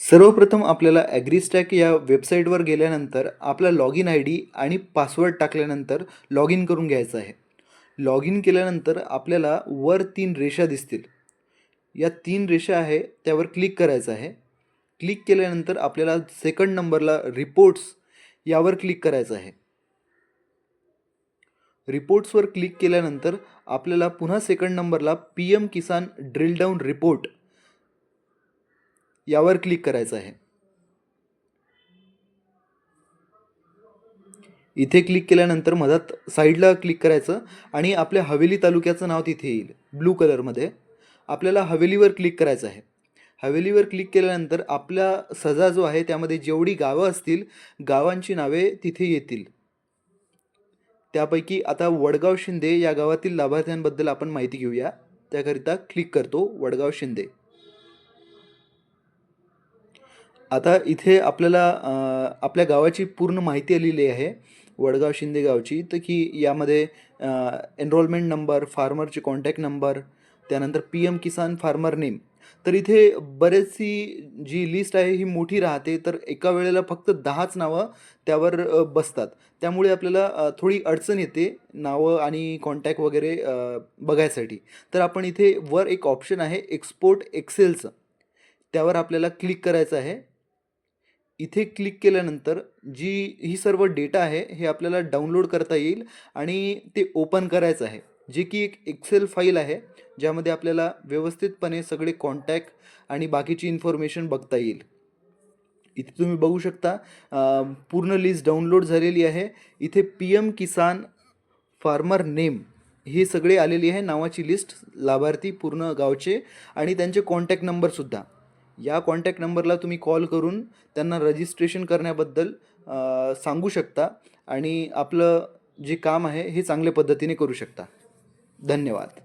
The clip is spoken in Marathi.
सर्वप्रथम आपल्याला ॲग्रीस्टॅक या वेबसाईटवर गेल्यानंतर आपला लॉगिन आय डी आणि पासवर्ड टाकल्यानंतर लॉग इन करून घ्यायचं आहे. लॉग इन केल्यानंतर आपल्याला वर 3 रेषा दिसतील. या 3 रेषा आहे त्यावर क्लिक करायचं आहे. क्लिक केल्यानंतर आपल्याला सेकंड नंबरला रिपोर्ट्स यावर क्लिक करायचं आहे. रिपोर्ट्सवर क्लिक केल्यानंतर आपल्याला पुन्हा सेकंड नंबरला PM किसान ड्रिल डाऊन रिपोर्ट यावर क्लिक करायचं आहे. इथे क्लिक केल्यानंतर मधात साईडला क्लिक करायचं आणि आपल्या हवेली तालुक्याचं नाव तिथे येईल ब्लू कलरमध्ये. आपल्याला हवेलीवर क्लिक करायचं आहे. हवेलीवर क्लिक केल्यानंतर आपला सजा जो आहे त्यामध्ये जेवढी गावं असतील गावांची नावे तिथे येतील. त्यापैकी आता वडगाव शिंदे या गावातील लाभार्थ्यांबद्दल आपण माहिती घेऊया. त्याकरिता क्लिक करतो वडगाव शिंदे. आता इथे आपल्याला आपल्या गावाची पूर्ण माहिती आलेली आहे वडगाव शिंदे गावची. तर की यामध्ये एनरोलमेंट नंबर, फार्मरचे कॉन्टॅक्ट नंबर, त्यानंतर PM किसान फार्मर नेम. तर इथे बरेचशी जी लिस्ट आहे ही मोठी राहते, तर एका वेळेला फक्त 10च नावं त्यावर बसतात. त्यामुळे आपल्याला थोडी अडचण येते नावं आणि कॉन्टॅक्ट वगैरे बघायसाठी. तर आपण इथे वर एक ऑप्शन आहे एक्सपोर्ट एक्सेलचं, त्यावर आपल्याला क्लिक करायचं आहे. इथे क्लिक केल्यानंतर जी ही सर्व डेटा आहे हे आपल्याला डाउनलोड करता येईल आणि ते ओपन करायचं आहे, जे की एक एक्सेल फाईल आहे ज्यामध्ये आपल्याला व्यवस्थितपणे सगळे कॉन्टॅक्ट आणि बाकीची इन्फॉर्मेशन बघता येईल. इथे तुम्ही बघू शकता पूर्ण लिस्ट डाउनलोड झालेली आहे. इथे PM किसान फार्मर नेम हे सगळे आलेली आहे नावाची लिस्ट, लाभार्थी पूर्ण गावचे आणि त्यांचे कॉन्टॅक्ट नंबरसुद्धा. या कॉन्टॅक्ट नंबरला तुम्ही कॉल करून त्यांना रजिस्ट्रेशन करण्याबद्दल सांगू शकता आणि आपलं जे काम आहे हे चांगल्या पद्धतीने करू शकता. धन्यवाद.